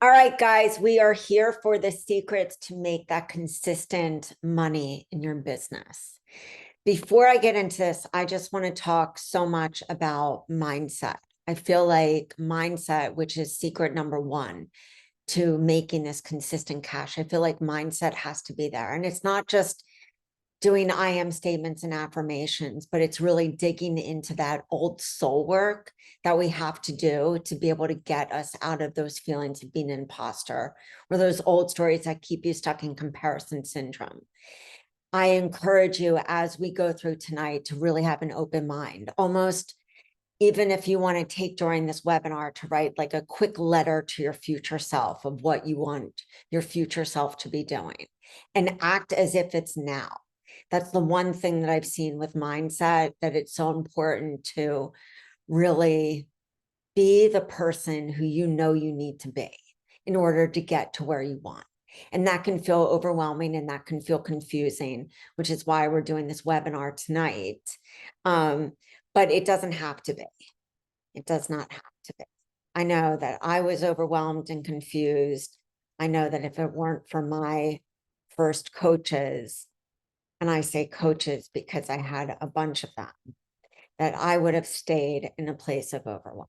All right, guys, we are here for the secrets to make that consistent money in your business. Before I get into this, I just want to talk so much about mindset. I feel like mindset, which is secret number one to making this consistent cash, I feel like mindset has to be there. And it's not just doing I am statements and affirmations, but it's really digging into that old soul work that we have to do to be able to get us out of those feelings of being an imposter or those old stories that keep you stuck in comparison syndrome. I encourage you as we go through tonight to really have an open mind, almost even if you want to take during this webinar to write like a quick letter to your future self of what you want your future self to be doing and act as if it's now. That's the one thing that I've seen with mindset, that it's so important to really be the person who you know you need to be in order to get to where you want. And that can feel overwhelming and that can feel confusing, which is why we're doing this webinar tonight. But it doesn't have to be. It does not have to be. I know that I was overwhelmed and confused. I know that if it weren't for my first coaches, and I say coaches because I had a bunch of them, that I would have stayed in a place of overwhelm.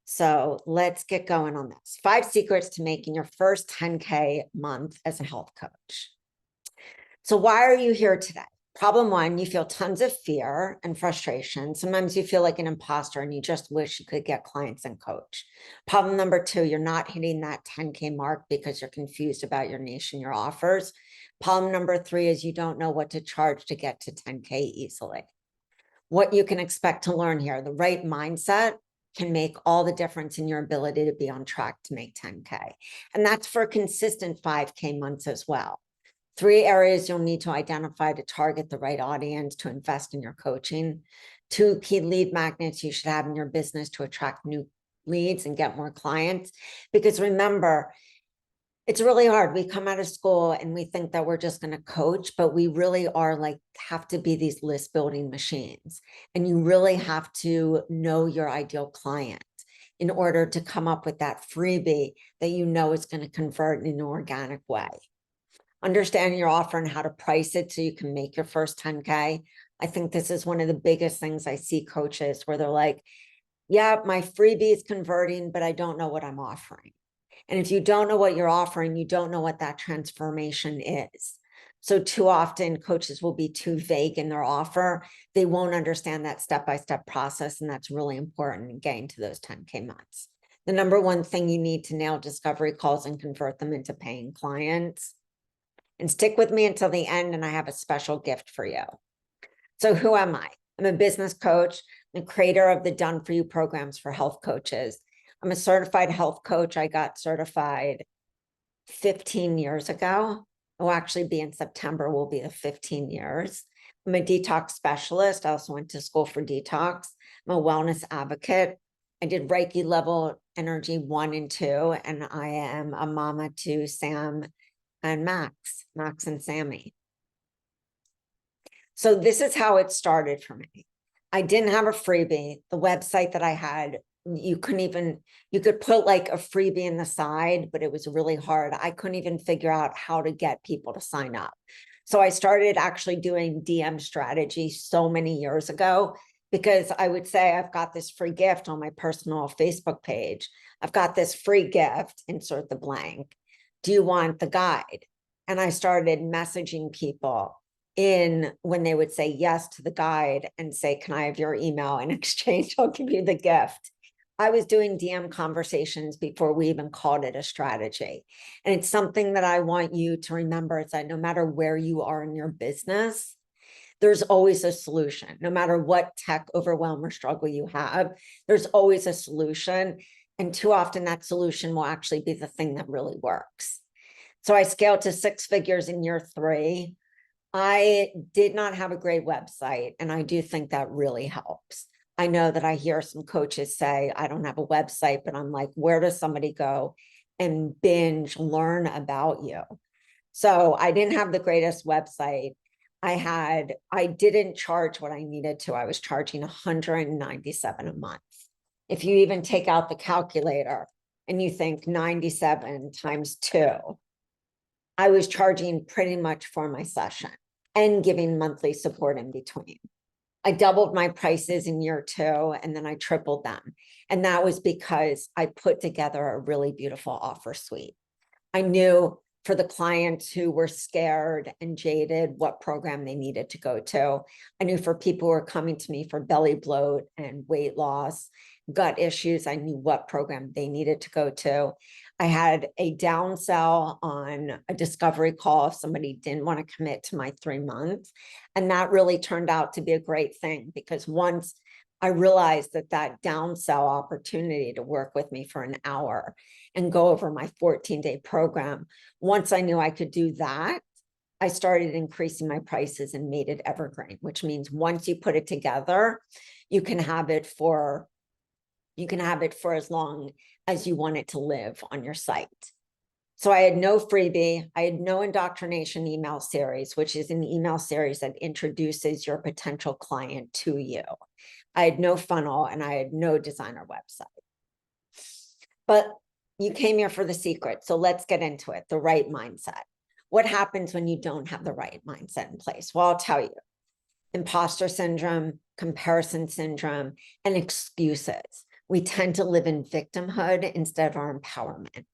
So let's get going on this. 5 secrets to making your first 10K month as a health coach. So why are you here today? Problem 1, you feel tons of fear and frustration. Sometimes you feel like an imposter and you just wish you could get clients and coach. Problem number 2, you're not hitting that 10K mark because you're confused about your niche and your offers. Problem number 3 is you don't know what to charge to get to 10K easily. What you can expect to learn here, the right mindset can make all the difference in your ability to be on track to make 10K. And that's for consistent 5K months as well. 3 areas you'll need to identify to target the right audience to invest in your coaching. 2 key lead magnets you should have in your business to attract new leads and get more clients. Because remember, it's really hard. We come out of school and we think that we're just going to coach, but we really are like, have to be these list building machines. And you really have to know your ideal client in order to come up with that freebie that you know is going to convert in an organic way. Understanding your offer and how to price it so you can make your first 10K. I think this is one of the biggest things I see coaches where they're like, yeah, my freebie is converting, but I don't know what I'm offering. And if you don't know what you're offering, you don't know what that transformation is. So too often coaches will be too vague in their offer. They won't understand that step-by-step process. And that's really important in getting to those 10K months. The number one thing you need to nail discovery calls and convert them into paying clients. And stick with me until the end, and I have a special gift for you. So who am I? I'm a business coach, the creator of the Done For You programs for health coaches. I'm a certified health coach. I got certified 15 years ago. It will actually be in September, will be the 15 years. I'm a detox specialist. I also went to school for detox. I'm a wellness advocate. I did Reiki level energy 1 and 2, and I am a mama to Sam and Max and Sammy. So this is how it started for me. I didn't have a freebie. The website that I had, you could put like a freebie in the side, but it was really hard. I couldn't even figure out how to get people to sign up. So I started actually doing DM strategy so many years ago, because I would say, I've got this free gift on my personal Facebook page. I've got this free gift, insert the blank. Do you want the guide? And I started messaging people in when they would say yes to the guide and say, can I have your email in exchange? I'll give you the gift. I was doing DM conversations before we even called it a strategy. And it's something that I want you to remember, is that no matter where you are in your business, there's always a solution. No matter what tech overwhelm or struggle you have, there's always a solution. And too often that solution will actually be the thing that really works. So I scaled to 6 figures in year 3. I did not have a great website, and I do think that really helps. I know that I hear some coaches say, I don't have a website, but I'm like, where does somebody go and binge learn about you? So I didn't have the greatest website. I didn't charge what I needed to. I was charging $197 a month. If you even take out the calculator, and you think 97 times 2, I was charging pretty much for my session and giving monthly support in between. I doubled my prices in year 2, and then I tripled them. And that was because I put together a really beautiful offer suite. I knew for the clients who were scared and jaded what program they needed to go to. I knew for people who were coming to me for belly bloat and weight loss, gut issues, I knew what program they needed to go to. I had a downsell on a discovery call if somebody didn't want to commit to my 3 months. And that really turned out to be a great thing, because once I realized that downsell opportunity to work with me for an hour and go over my 14-day program, once I knew I could do that, I started increasing my prices and made it evergreen, which means once you put it together, you can have it for as long as you want it to live on your site. So I had no freebie. I had no indoctrination email series, which is an email series that introduces your potential client to you. I had no funnel, and I had no designer website. But you came here for the secret. So let's get into it. The right mindset. What happens when you don't have the right mindset in place? Well, I'll tell you. Imposter syndrome, comparison syndrome, and excuses. We tend to live in victimhood instead of our empowerment.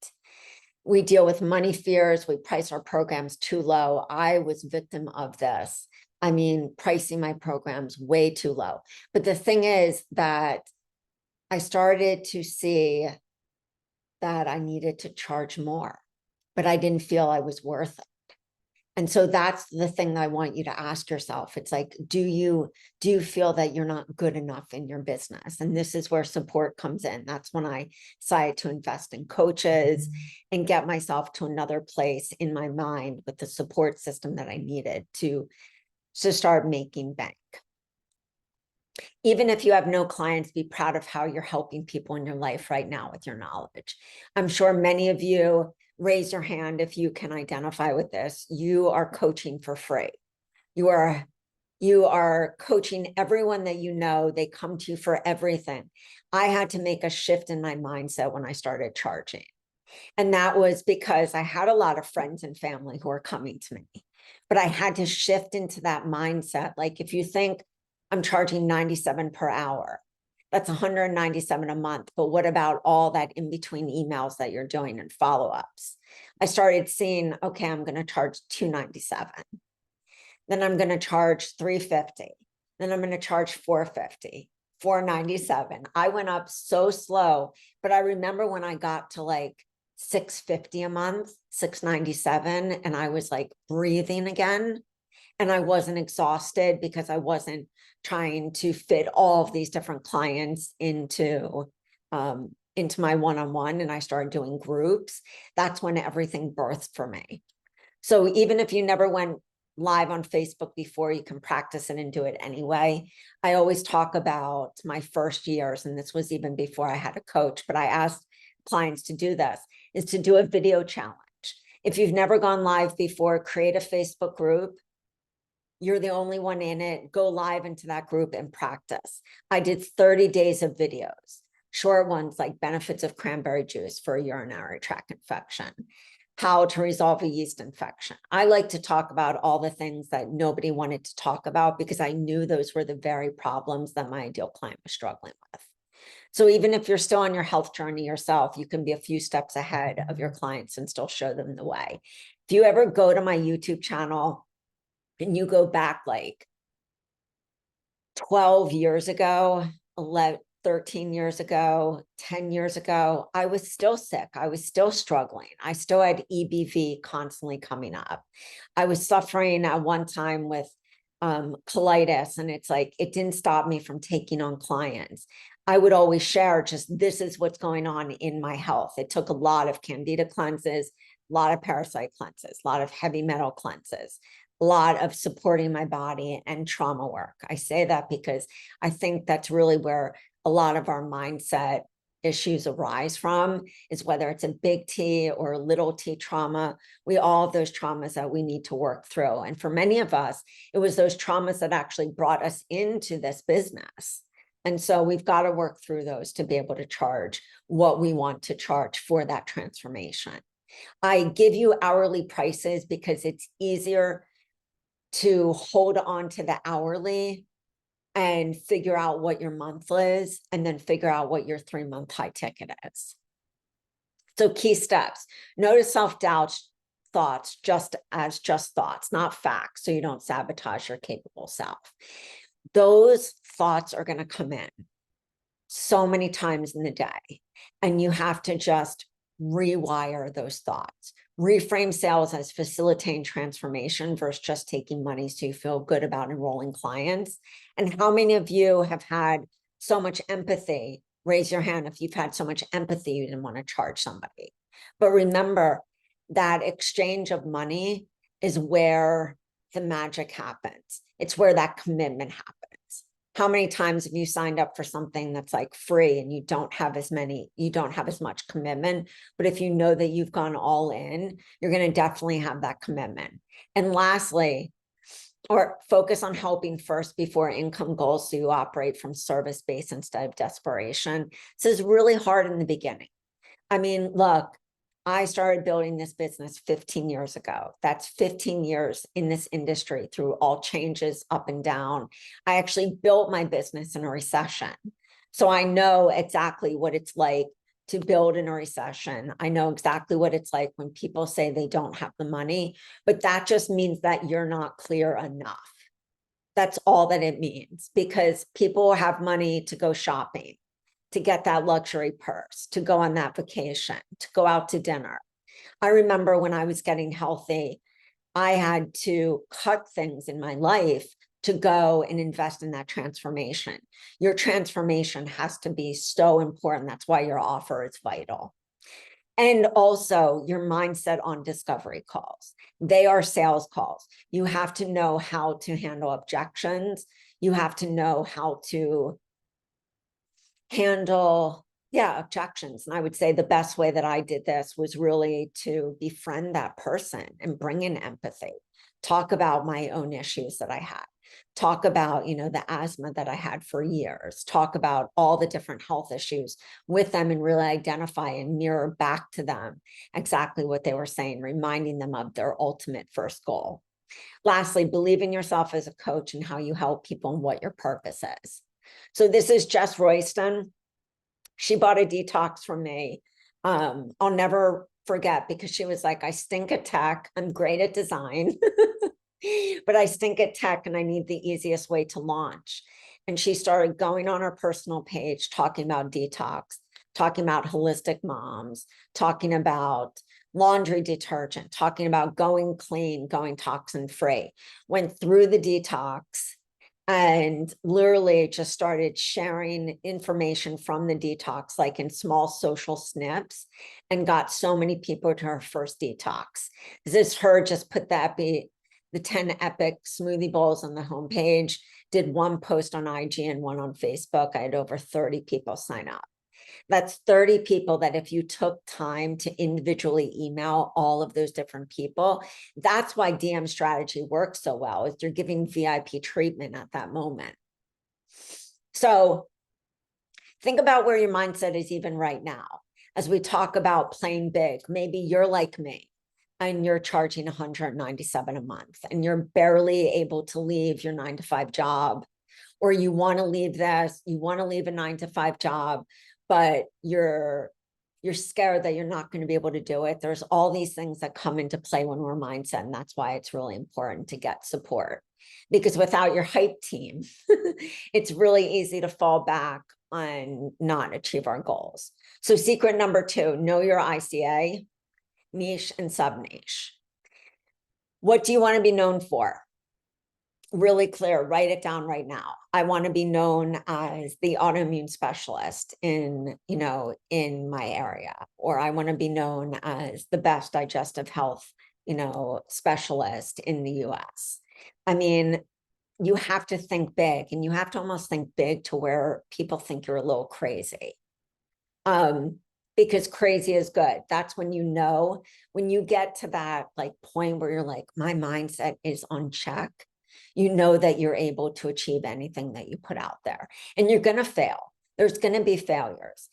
We deal with money fears. We price our programs too low. I was victim of this. I mean, pricing my programs way too low. But the thing is that I started to see that I needed to charge more, but I didn't feel I was worth it. And so that's the thing that I want you to ask yourself. It's like, do you feel that you're not good enough in your business? And this is where support comes in. That's when I decided to invest in coaches and get myself to another place in my mind with the support system that I needed to start making bank. Even if you have no clients, be proud of how you're helping people in your life right now with your knowledge. I'm sure many of you, raise your hand if you can identify with this. You are coaching for free. You are coaching everyone that you know. They come to you for everything. I had to make a shift in my mindset when I started charging. And that was because I had a lot of friends and family who were coming to me. But I had to shift into that mindset. Like, if you think I'm charging 97 per hour, that's 197 a month. But what about all that in between emails that you're doing and follow-ups? I started seeing, okay, I'm going to charge 297. Then I'm going to charge 350. Then I'm going to charge 450, 497. I went up so slow, but I remember when I got to like 650 a month, 697, and I was like breathing again. And I wasn't exhausted because I wasn't trying to fit all of these different clients into my one-on-one, and I started doing groups. That's when everything birthed for me. So even if you never went live on Facebook before, you can practice it and do it anyway. I always talk about my first years, and this was even before I had a coach, but I asked clients to do this, is to do a video challenge. If you've never gone live before, create a Facebook group. You're the only one in it. Go live into that group and practice. I did 30 days of videos, short ones like benefits of cranberry juice for a urinary tract infection, how to resolve a yeast infection. I like to talk about all the things that nobody wanted to talk about because I knew those were the very problems that my ideal client was struggling with. So even if you're still on your health journey yourself, you can be a few steps ahead of your clients and still show them the way. If you ever go to my YouTube channel, and you go back like 12 years ago, 13 years ago, 10 years ago, I was still sick. I was still struggling. I still had EBV constantly coming up. I was suffering at one time with colitis, and it's like, it didn't stop me from taking on clients. I would always share just, this is what's going on in my health. It took a lot of candida cleanses, a lot of parasite cleanses, a lot of heavy metal cleanses, a lot of supporting my body and trauma work. I say that because I think that's really where a lot of our mindset issues arise from, is whether it's a big T or a little t trauma. We all have those traumas that we need to work through. And for many of us, it was those traumas that actually brought us into this business. And so we've got to work through those to be able to charge what we want to charge for that transformation. I give you hourly prices because it's easier to hold on to the hourly and figure out what your month is, and then figure out what your 3-month high ticket is. So key steps: notice self-doubt thoughts just thoughts, not facts, so you don't sabotage your capable self. Those thoughts are going to come in so many times in the day, and you have to just rewire those thoughts. Reframe sales as facilitating transformation versus just taking money so you feel good about enrolling clients. And how many of you have had so much empathy? Raise your hand if you've had so much empathy you didn't want to charge somebody. But remember, that exchange of money is where the magic happens. It's where that commitment happens. How many times have you signed up for something that's like free and you don't have as much commitment, but if you know that you've gone all in, you're going to definitely have that commitment. And lastly, or focus on helping first before income goals, so you operate from service-based instead of desperation. This is really hard in the beginning. I mean, look, I started building this business 15 years ago. That's 15 years in this industry through all changes up and down. I actually built my business in a recession. So I know exactly what it's like to build in a recession. I know exactly what it's like when people say they don't have the money, but that just means that you're not clear enough. That's all that it means, because people have money to go shopping, to get that luxury purse, to go on that vacation, to go out to dinner. I remember when I was getting healthy, I had to cut things in my life to go and invest in that transformation. Your transformation has to be so important. That's why your offer is vital. And also your mindset on discovery calls. They are sales calls. You have to know how to handle objections. You have to know how to handle objections. And I would say the best way that I did this was really to befriend that person and bring in empathy, talk about my own issues that I had, talk about, the asthma that I had for years, talk about all the different health issues with them, and really identify and mirror back to them exactly what they were saying, reminding them of their ultimate first goal. Lastly, believe in yourself as a coach and how you help people and what your purpose is. So this is Jess Royston. She bought a detox from me. I'll never forget, because she was like, I stink at tech. I'm great at design, but I stink at tech and I need the easiest way to launch. And she started going on her personal page, talking about detox, talking about holistic moms, talking about laundry detergent, talking about going clean, going toxin free. Went through the detox and literally just started sharing information from the detox, like in small social snips, and got so many people to her first detox. This is her just put the 10 epic smoothie bowls on the homepage, did one post on IG and one on Facebook. I had over 30 people sign up. That's 30 people that if you took time to individually email all of those different people, that's why DM strategy works so well, is you're giving VIP treatment at that moment. So think about where your mindset is even right now. As we talk about playing big, maybe you're like me and you're charging $197 a month and you're barely able to leave your 9-to-5 job, or you want to leave this, you want to leave a 9-to-5 job, but you're scared that you're not going to be able to do it. There's all these things that come into play when we're mindset. And that's why it's really important to get support, because without your hype team, it's really easy to fall back on not achieve our goals. So secret number 2, know your ICA, niche and subniche. What do you want to be known for? Really clear, write it down right now. I want to be known as the autoimmune specialist in my area, or I want to be known as the best digestive health, specialist in the US. I mean, you have to think big, and you have to almost think big to where people think you're a little crazy. Because crazy is good. That's when when you get to that point where you're like, my mindset is on check, You know that you're able to achieve anything that you put out there, and you're going to fail. There's going to be failures.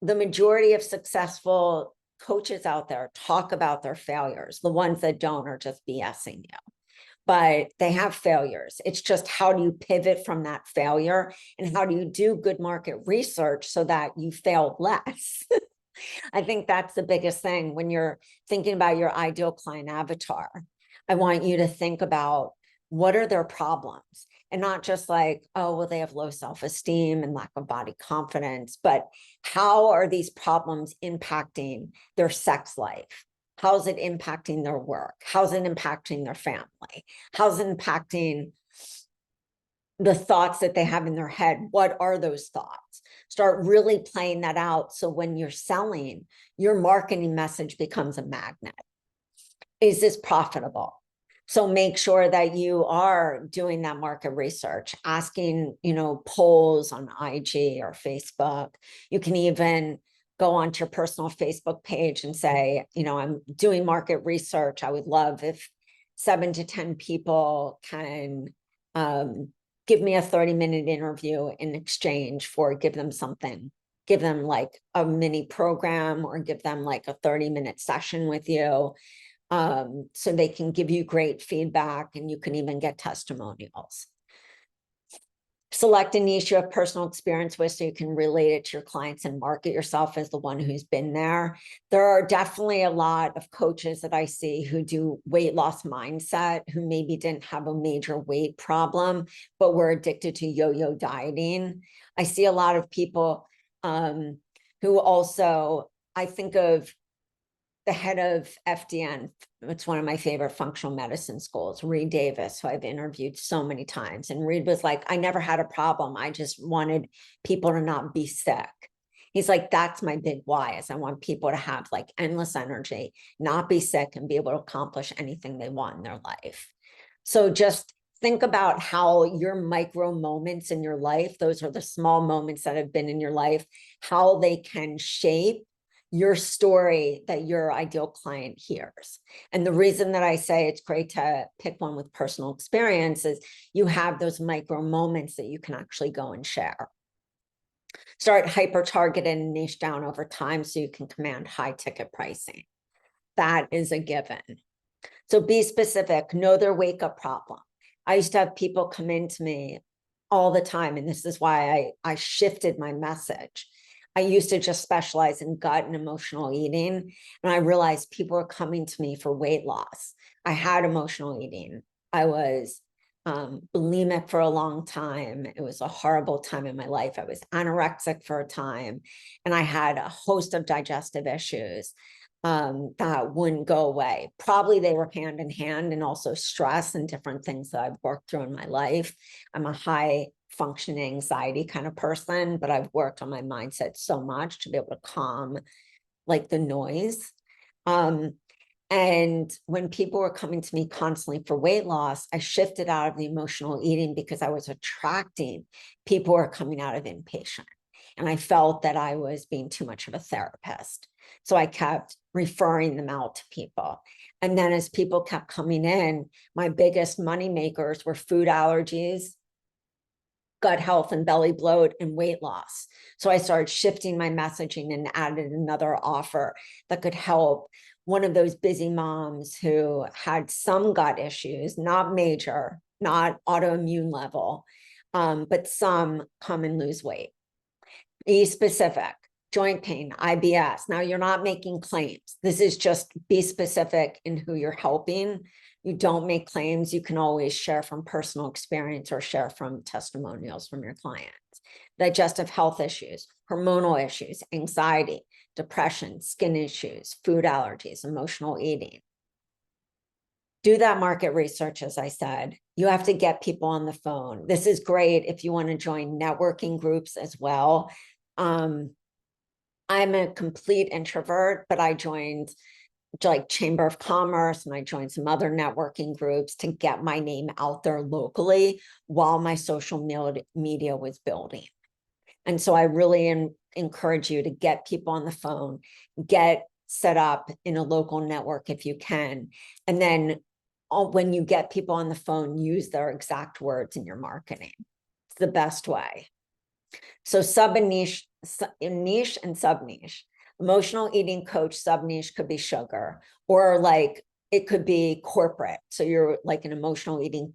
The majority of successful coaches out there talk about their failures. The ones that don't are just BSing you, but they have failures. It's just, how do you pivot from that failure, and how do you do good market research so that you fail less? I think that's the biggest thing when you're thinking about your ideal client avatar. I want you to think about, what are their problems? And not just like, oh, well, they have low self-esteem and lack of body confidence, but how are these problems impacting their sex life? How's it impacting their work? How's it impacting their family? How's it impacting the thoughts that they have in their head? What are those thoughts? Start really playing that out. So when you're selling, your marketing message becomes a magnet. Is this profitable? So make sure that you are doing that market research, asking, polls on IG or Facebook. You can even go onto your personal Facebook page and say, I'm doing market research. I would love if 7 to 10 people can give me a 30-minute interview in exchange for give them something. Give them like a mini program, or give them like a 30-minute session with you. So they can give you great feedback, and you can even get testimonials. Select a niche you have personal experience with, so you can relate it to your clients and market yourself as the one who's been there. There are definitely a lot of coaches that I see who do weight loss mindset, who maybe didn't have a major weight problem, but were addicted to yo-yo dieting. I see a lot of people who also, I think of the head of FDN, it's one of my favorite functional medicine schools, Reed Davis, who I've interviewed so many times. And Reed was like, I never had a problem. I just wanted people to not be sick. He's like, that's my big why, is I want people to have like endless energy, not be sick, and be able to accomplish anything they want in their life. So just think about how your micro moments in your life, those are the small moments that have been in your life, how they can shape your story that your ideal client hears. And the reason that I say it's great to pick one with personal experience is you have those micro moments that you can actually go and share. Start hyper-targeted and niche down over time so you can command high ticket pricing. That is a given. So be specific, know their wake-up problem. I used to have people come into me all the time, and this is why I shifted my message. I used to just specialize in gut and emotional eating, and I realized people were coming to me for weight loss. I had emotional eating. I was bulimic for a long time. It was a horrible time in my life. I was anorexic for a time, and I had a host of digestive issues that wouldn't go away. Probably they were hand in hand, and also stress and different things that I've worked through in my life. I'm a high functioning anxiety kind of person, but I've worked on my mindset so much to be able to calm like the noise. And when people were coming to me constantly for weight loss, I shifted out of the emotional eating because I was attracting people who are coming out of inpatient. And I felt that I was being too much of a therapist. So I kept referring them out to people. And then as people kept coming in, my biggest money makers were food allergies, gut health and belly bloat, and weight loss. So I started shifting my messaging and added another offer that could help one of those busy moms who had some gut issues, not major, not autoimmune level, but some come and lose weight. Be specific. Joint pain, IBS. Now you're not making claims. This is just be specific in who you're helping. You don't make claims. You can always share from personal experience or share from testimonials from your clients. Digestive health issues, hormonal issues, anxiety, depression, skin issues, food allergies, emotional eating. Do that market research, as I said. You have to get people on the phone. This is great if you want to join networking groups as well. I'm a complete introvert, but I joined like Chamber of Commerce, and I joined some other networking groups to get my name out there locally while my social media was building. And so I really encourage you to get people on the phone, get set up in a local network if you can, and then when you get people on the phone, use their exact words in your marketing. It's the best way. So niche and sub-niche. Emotional eating coach sub-niche could be sugar, or like it could be corporate. So you're like an emotional eating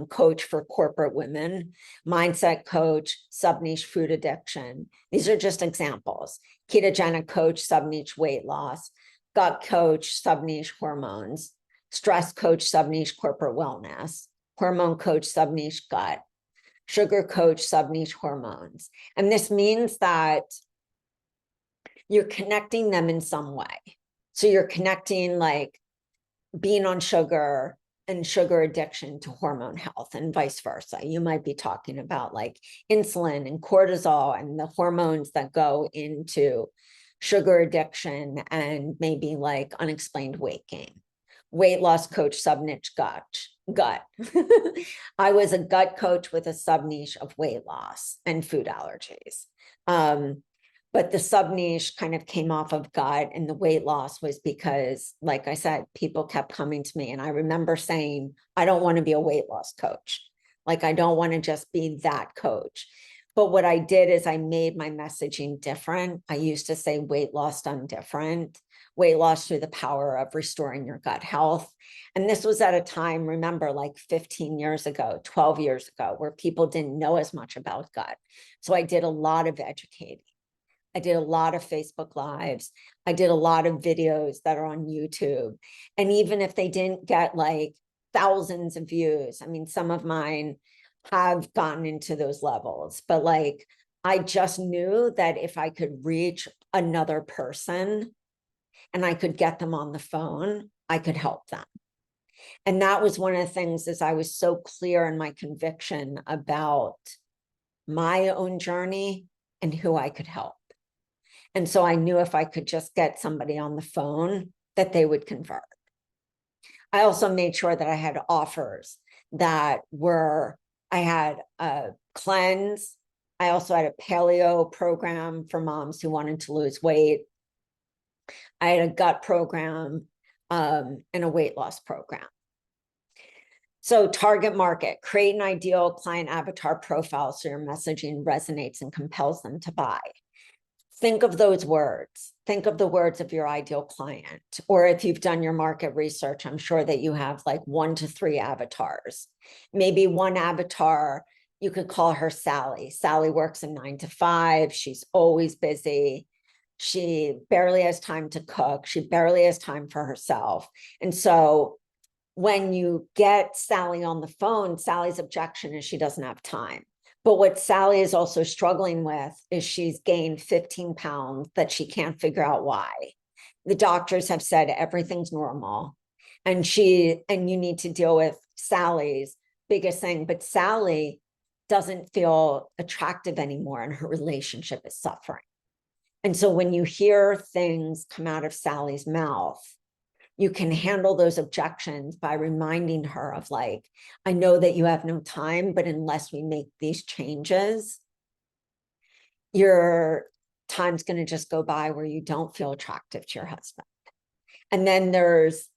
coach for corporate women, mindset coach, sub-niche food addiction. These are just examples. Ketogenic coach, sub-niche weight loss, gut coach, sub-niche hormones, stress coach, sub-niche corporate wellness, hormone coach, sub-niche gut, sugar coach, sub-niche hormones. And this means that you're connecting them in some way. So you're connecting like being on sugar and sugar addiction to hormone health and vice versa. You might be talking about like insulin and cortisol and the hormones that go into sugar addiction and maybe like unexplained weight gain. Weight loss coach, sub-niche gut. I was a gut coach with a sub-niche of weight loss and food allergies. But the sub-niche kind of came off of gut, and the weight loss was because, like I said, people kept coming to me. And I remember saying, I don't want to be a weight loss coach. Like, I don't want to just be that coach. But what I did is I made my messaging different. I used to say weight loss done different, weight loss through the power of restoring your gut health. And this was at a time, remember, like 15 years ago, 12 years ago, where people didn't know as much about gut. So I did a lot of educating. I did a lot of Facebook Lives. I did a lot of videos that are on YouTube. And even if they didn't get like thousands of views, I mean, some of mine have gotten into those levels, but like, I just knew that if I could reach another person and I could get them on the phone, I could help them. And that was one of the things, is I was so clear in my conviction about my own journey and who I could help. And so I knew if I could just get somebody on the phone, that they would convert. I also made sure that I had offers that were, I had a cleanse. I also had a paleo program for moms who wanted to lose weight. I had a gut program and a weight loss program. So target market, create an ideal client avatar profile so your messaging resonates and compels them to buy. Think of those words. Think of the words of your ideal client. Or if you've done your market research, I'm sure that you have like 1 to 3 avatars. Maybe one avatar, you could call her Sally. Sally works a 9 to 5. She's always busy. She barely has time to cook. She barely has time for herself. And so when you get Sally on the phone, Sally's objection is she doesn't have time. But what Sally is also struggling with is she's gained 15 pounds that she can't figure out why. The doctors have said everything's normal, and you need to deal with Sally's biggest thing. But Sally doesn't feel attractive anymore, and her relationship is suffering. And so when you hear things come out of Sally's mouth, you can handle those objections by reminding her of like, I know that you have no time, but unless we make these changes, your time's going to just go by where you don't feel attractive to your husband. And then there's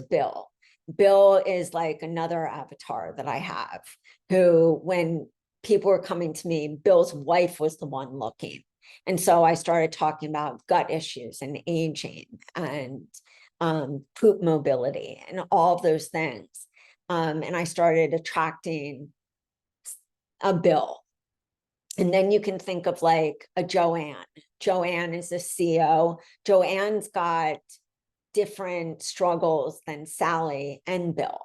Bill. Bill is like another avatar that I have, who, when people were coming to me, Bill's wife was the one looking. And so I started talking about gut issues and aging and poop mobility and all of those things. And I started attracting a Bill. And then you can think of like a Joanne. Joanne is a CEO. Joanne's got different struggles than Sally and Bill.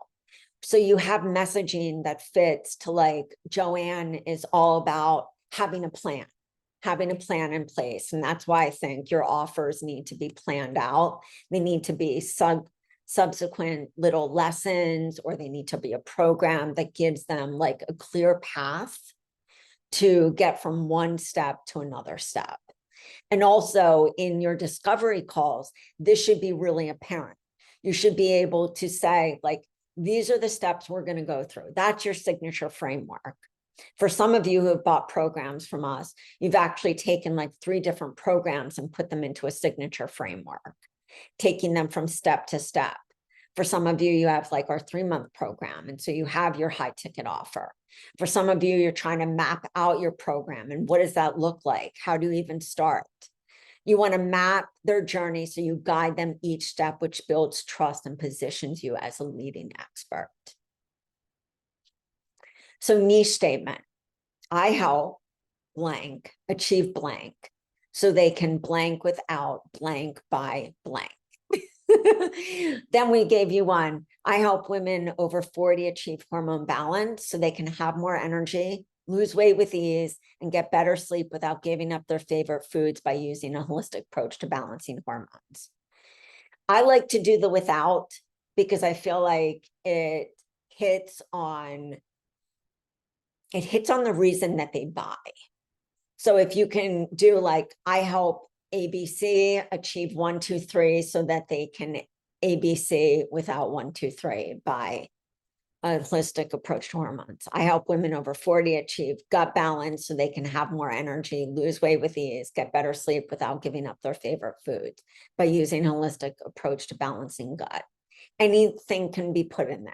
So you have messaging that fits to like, Joanne is all about having a plan in place. And that's why I think your offers need to be planned out. They need to be subsequent little lessons, or they need to be a program that gives them like a clear path to get from one step to another step. And also in your discovery calls, this should be really apparent. You should be able to say, like, these are the steps we're going to go through. That's your signature framework. For some of you who have bought programs from us, you've actually taken like 3 different programs and put them into a signature framework, taking them from step to step. For some of you, you have like our 3-month program. And so you have your high ticket offer. For some of you, you're trying to map out your program. And what does that look like? How do you even start? You want to map their journey so you guide them each step, which builds trust and positions you as a leading expert. So niche statement. I help blank achieve blank so they can blank without blank by blank. Then we gave you one. I help women over 40 achieve hormone balance so they can have more energy, lose weight with ease, and get better sleep without giving up their favorite foods by using a holistic approach to balancing hormones. I like to do the without because I feel like it hits on the reason that they buy. So if you can do like, I help ABC achieve 1, 2, 3 so that they can ABC without 1, 2, 3 by a holistic approach to hormones. I help women over 40 achieve gut balance so they can have more energy, lose weight with ease, get better sleep without giving up their favorite foods by using a holistic approach to balancing gut. Anything can be put in there.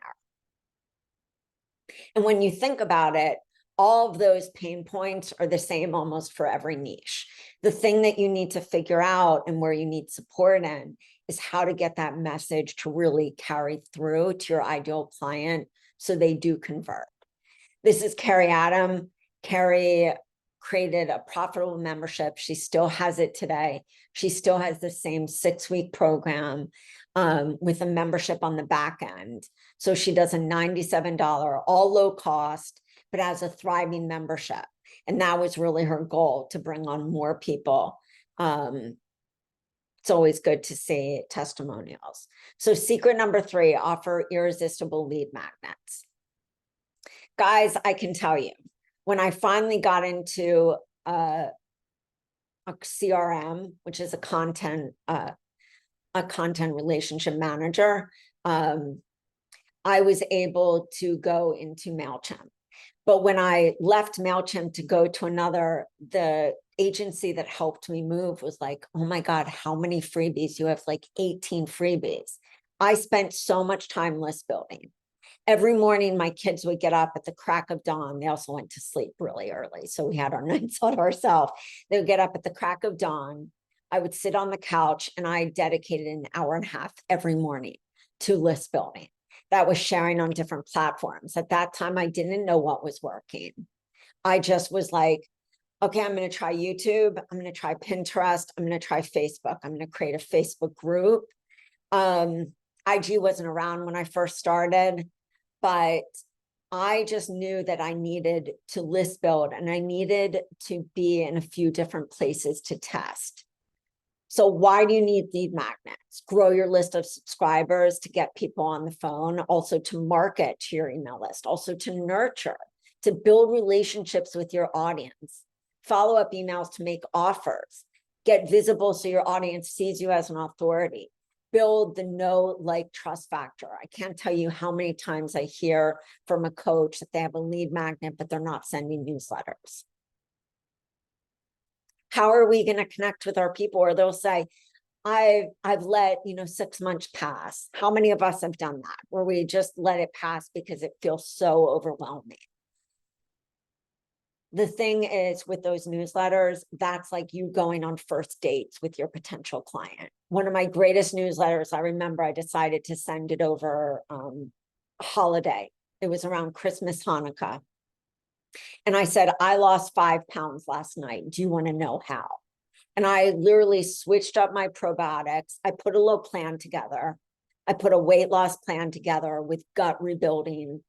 And when you think about it, all of those pain points are the same almost for every niche. The thing that you need to figure out and where you need support in is how to get that message to really carry through to your ideal client so they do convert. This is Carrie Adam. Carrie created a profitable membership. She still has it today. She still has the same 6-week program with a membership on the back end. So she does a $97, all low cost, but as a thriving membership. And that was really her goal, to bring on more people. It's always good to see testimonials. So secret number 3, offer irresistible lead magnets. Guys, I can tell you, when I finally got into a CRM, which is a content relationship manager, I was able to go into MailChimp. But when I left MailChimp to go to another, the agency that helped me move was like, oh my God, how many freebies? You have like 18 freebies. I spent so much time list building. Every morning, my kids would get up at the crack of dawn. They also went to sleep really early, so we had our nights on ourselves. They would get up at the crack of dawn. I would sit on the couch and I dedicated an hour and a half every morning to list building. That was sharing on different platforms. At that time, I didn't know what was working. I just was like, okay, I'm going to try YouTube. I'm going to try Pinterest. I'm going to try Facebook. I'm going to create a Facebook group. IG wasn't around when I first started, but I just knew that I needed to list build and I needed to be in a few different places to test. So why do you need lead magnets? Grow your list of subscribers to get people on the phone, also to market to your email list, also to nurture, to build relationships with your audience, follow-up emails to make offers, get visible so your audience sees you as an authority, build the know, like, trust factor. I can't tell you how many times I hear from a coach that they have a lead magnet, but they're not sending newsletters. How are we going to connect with our people? Or they'll say, I've let 6 months pass. How many of us have done that, where we just let it pass because it feels so overwhelming? The thing is, with those newsletters, that's like you going on first dates with your potential client. One of my greatest newsletters, I remember I decided to send it over a holiday. It was around Christmas, Hanukkah. And I said, I lost 5 pounds last night. Do you want to know how? And I literally switched up my probiotics. I put a little plan together. I put a weight loss plan together with gut rebuilding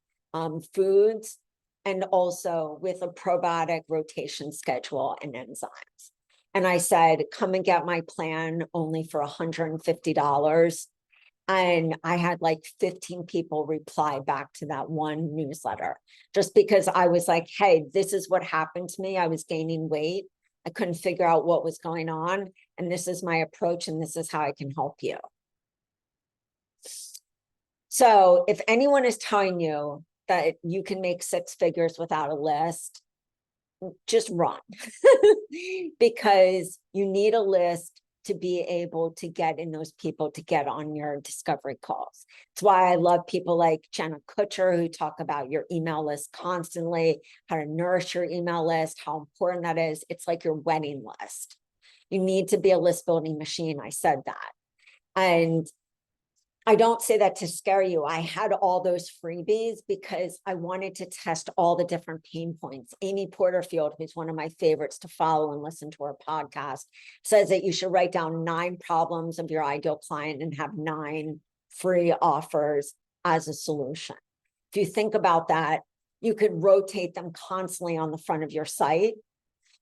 foods, and also with a probiotic rotation schedule and enzymes. And I said, come and get my plan only for $150. And I had like 15 people reply back to that one newsletter, just because I was like, hey, this is what happened to me. I was gaining weight. I couldn't figure out what was going on. And this is my approach, and this is how I can help you. So if anyone is telling you that you can make 6 figures without a list, just run. Because you need a list to be able to get in those people to get on your discovery calls. It's why I love people like Jenna Kutcher, who talk about your email list constantly, how to nourish your email list, how important that is. It's like your wedding list. You need to be a list building machine. I said that. And I don't say that to scare you. I had all those freebies because I wanted to test all the different pain points. Amy Porterfield, who's one of my favorites to follow and listen to her podcast, says that you should write down 9 problems of your ideal client and have 9 free offers as a solution. If you think about that, you could rotate them constantly on the front of your site.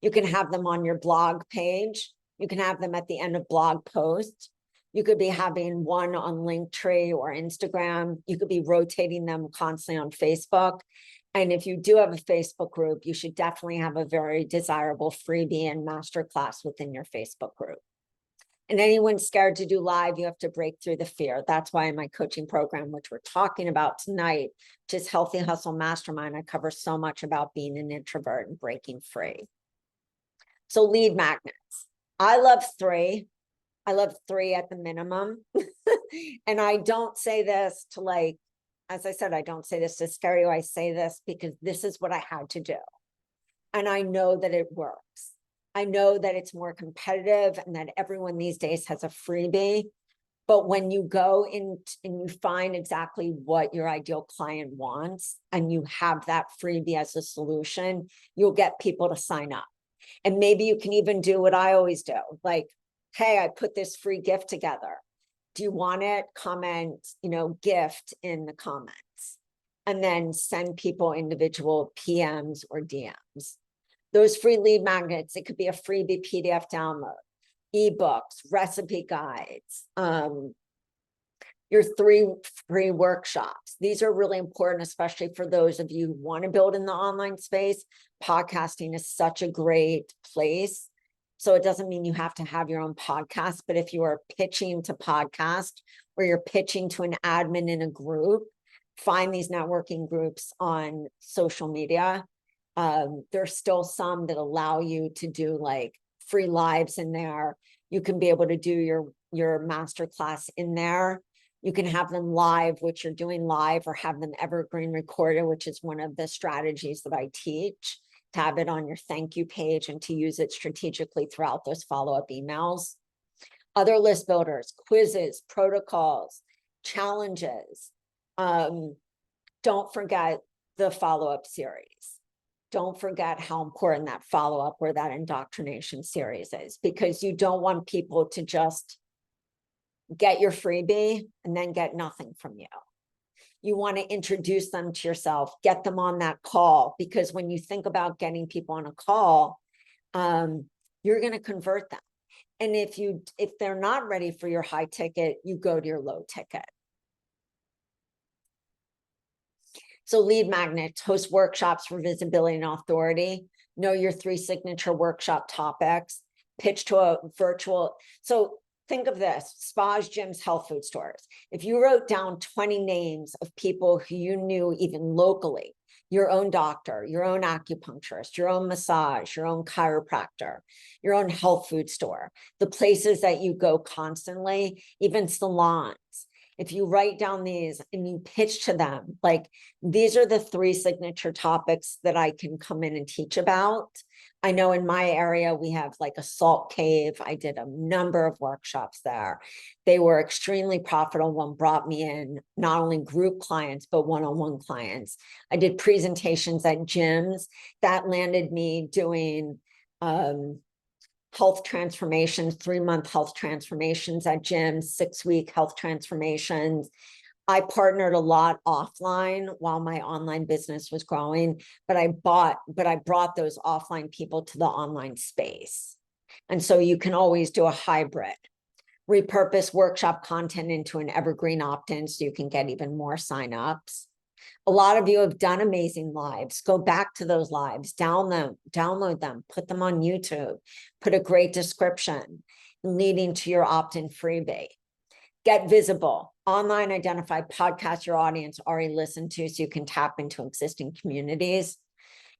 You can have them on your blog page. You can have them at the end of blog posts. You could be having one on Linktree or Instagram. You could be rotating them constantly on Facebook. And if you do have a Facebook group, you should definitely have a very desirable freebie and masterclass within your Facebook group. And anyone scared to do live, you have to break through the fear. That's why in my coaching program, which we're talking about tonight, which is Healthy Hustle Mastermind, I cover so much about being an introvert and breaking free. So lead magnets. I love 3. I love 3 at the minimum. And I don't say this to, like, as I said, I don't say this to scare you. I say this because this is what I had to do. And I know that it works. I know that it's more competitive and that everyone these days has a freebie. But when you go in and you find exactly what your ideal client wants and you have that freebie as a solution, you'll get people to sign up. And maybe you can even do what I always do, like, hey, I put this free gift together. Do you want it? Comment, gift in the comments, and then send people individual PMs or DMs. Those free lead magnets, it could be a freebie PDF download, ebooks, recipe guides, your 3 free workshops. These are really important, especially for those of you who want to build in the online space. Podcasting is such a great place. So it doesn't mean you have to have your own podcast, but if you are pitching to podcast or you're pitching to an admin in a group, find these networking groups on social media. There's still some that allow you to do like free lives in there. You can be able to do your masterclass in there. You can have them live, which you're doing live, or have them evergreen recorded, which is one of the strategies that I teach. To have it on your thank you page and to use it strategically throughout those follow-up emails. Other list builders, quizzes, protocols, challenges. Don't forget the follow-up series. Don't forget how important that follow-up or that indoctrination series is, because you don't want people to just get your freebie and then get nothing from you. You want to introduce them to yourself, get them on that call, because when you think about getting people on a call, you're going to convert them. And if they're not ready for your high ticket, you go to your low ticket. So lead magnets, host workshops for visibility and authority, know your 3 signature workshop topics, pitch to a virtual. So think of this: spas, gyms, health food stores. If you wrote down 20 names of people who you knew even locally, your own doctor, your own acupuncturist, your own massage, your own chiropractor, your own health food store, the places that you go constantly, even salons. If you write down these and you pitch to them, like, these are the 3 signature topics that I can come in and teach about. I know in my area, we have like a salt cave. I did a number of workshops there. They were extremely profitable. One brought me in not only group clients, but one-on-one clients. I did presentations at gyms that landed me doing health transformations, 3-month health transformations at gyms, 6-week health transformations. I partnered a lot offline while my online business was growing, but I brought those offline people to the online space. And so you can always do a hybrid. Repurpose workshop content into an evergreen opt-in so you can get even more signups. A lot of you have done amazing lives. Go back to those lives, download them, put them on YouTube, put a great description leading to your opt-in freebie. Get visible. Online identify podcasts your audience already listened to so you can tap into existing communities.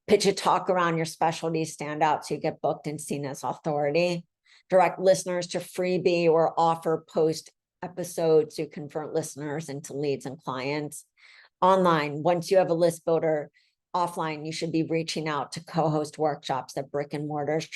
Pitch a talk around your specialty, stand out so you get booked and seen as authority. direct listeners to freebie or offer post episodes to convert listeners into leads and clients. Online, once you have a list builder. Offline, you should be reaching out to co-host workshops at brick and mortars,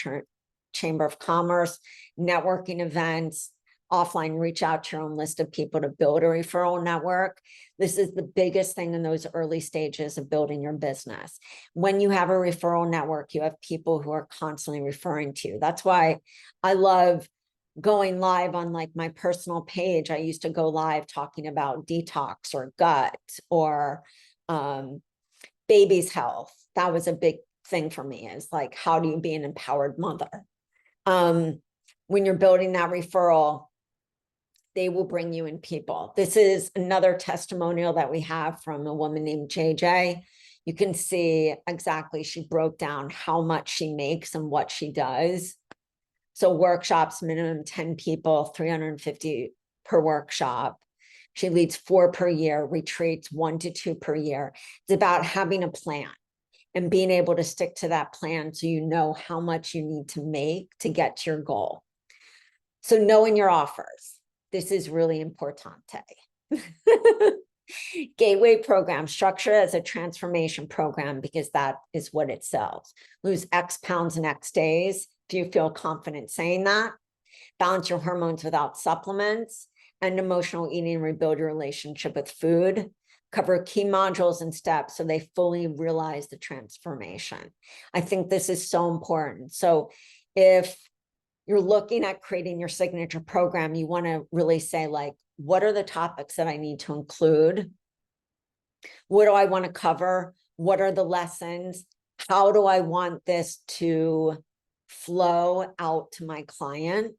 Chamber of Commerce, networking events. Offline, reach out to your own list of people to build a referral network. This is the biggest thing in those early stages of building your business. When you have a referral network, you have people who are constantly referring to you. That's why I love going live on like my personal page. I used to go live talking about detox or gut or baby's health. That was a big thing for me, is like, how do you be an empowered mother? When you're building that referral, they will bring you in people. This is another testimonial that we have from a woman named JJ. You can see exactly, she broke down how much she makes and what she does. So workshops, minimum 10 people, 350 per workshop. She leads 4 per year, retreats 1 to 2 per year. It's about having a plan and being able to stick to that plan so you know how much you need to make to get to your goal. So knowing your offers, this is really importante. Gateway program, structure as a transformation program, because that is what it sells. Lose X pounds in X days. Do you feel confident saying that? Balance your hormones without supplements. And emotional eating, rebuild your relationship with food. Cover key modules and steps so they fully realize the transformation. I think this is so important. So if you're looking at creating your signature program, you want to really say, like, what are the topics that I need to include? What do I want to cover? What are the lessons? How do I want this to flow out to my client?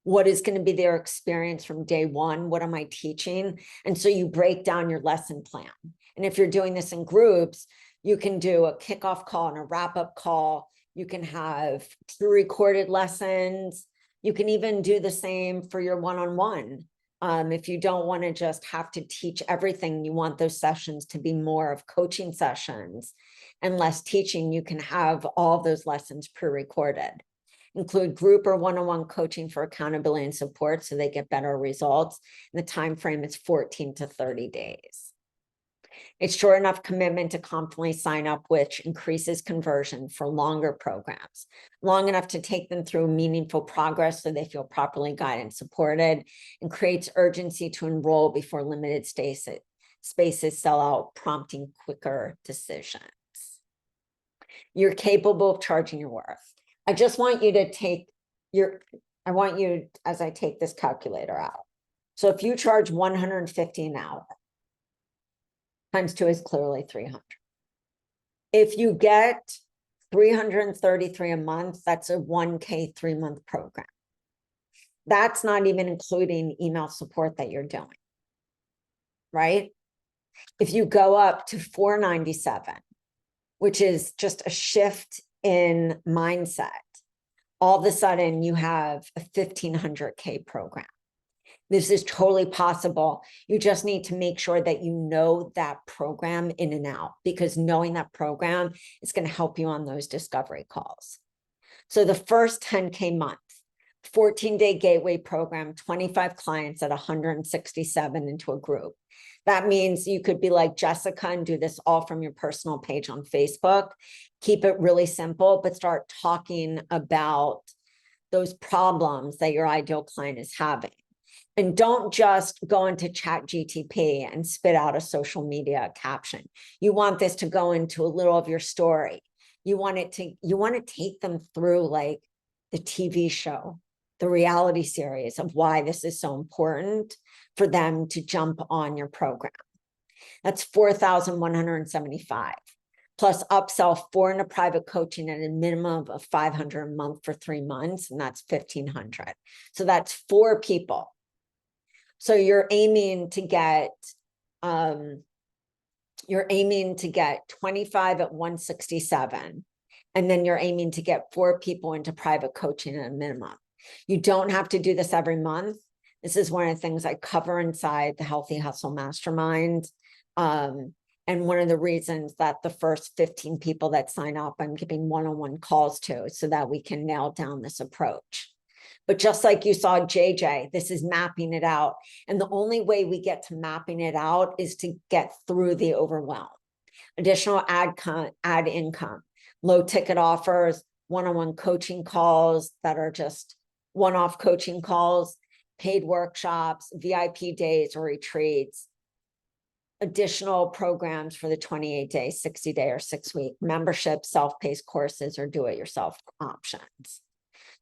What is going to be their experience from day one? What am I teaching? And so you break down your lesson plan. And if you're doing this in groups, you can do a kickoff call and a wrap-up call. You can have pre-recorded lessons. You can even do the same for your one-on-one. If you don't want to just have to teach everything, you want those sessions to be more of coaching sessions and less teaching, you can have all those lessons pre-recorded. Include group or one-on-one coaching for accountability and support so they get better results. And the time frame is 14 to 30 days. It's short enough commitment to confidently sign up, which increases conversion for longer programs, long enough to take them through meaningful progress so they feel properly guided and supported, and creates urgency to enroll before limited spaces sell out, prompting quicker decisions. You're capable of charging your worth. I just want you to take I want you, as I take this calculator out. So if you charge 150 an hour, times 2 is clearly 300. If you get 333 a month, that's a 1K 3-month program. That's not even including email support that you're doing, right? If you go up to 497, which is just a shift in mindset, all of a sudden you have a 1500K program. This is totally possible. You just need to make sure that you know that program in and out, because knowing that program is going to help you on those discovery calls. So the first 10K month, 14-day gateway program, 25 clients at 167 into a group. That means you could be like Jessica and do this all from your personal page on Facebook. Keep it really simple, but start talking about those problems that your ideal client is having. And don't just go into ChatGPT and spit out a social media caption. You want this to go into a little of your story. You want to take them through like the TV show, the reality series of why this is so important for them to jump on your program. That's 4,175 plus upsell 4 into private coaching at a minimum of 500 a month for 3 months. And that's 1,500. So that's 4 people. So you're aiming to get 25 at 167. And then you're aiming to get 4 people into private coaching at a minimum. You don't have to do this every month. This is one of the things I cover inside the Healthy Hustle Mastermind. And one of the reasons that the first 15 people that sign up, I'm giving one-on-one calls to, so that we can nail down this approach. But just like you saw JJ, this is mapping it out. And the only way we get to mapping it out is to get through the overwhelm. Additional ad income, low ticket offers, one-on-one coaching calls that are just one-off coaching calls, paid workshops, VIP days or retreats, additional programs for the 28-day, 60-day, or 6-week membership, self-paced courses, or do-it-yourself options.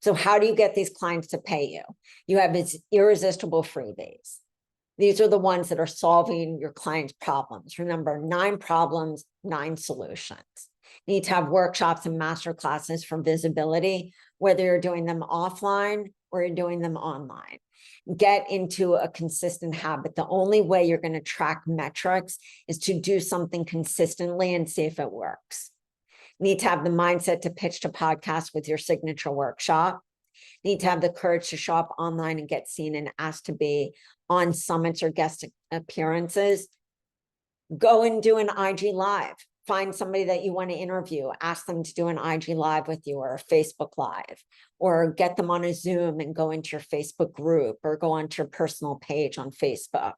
So how do you get these clients to pay you? You have these irresistible freebies. These are the ones that are solving your client's problems. Remember, 9 problems, 9 solutions. You need to have workshops and master classes for visibility, whether you're doing them offline or you're doing them online. Get into a consistent habit. The only way you're going to track metrics is to do something consistently and see if it works. You need to have the mindset to pitch to podcast with your signature workshop. You need to have the courage to show up online and get seen and asked to be on summits or guest appearances. Go and do an IG live. Find somebody that you want to interview, ask them to do an IG live with you or a Facebook live, or get them on a Zoom and go into your Facebook group or go onto your personal page on Facebook.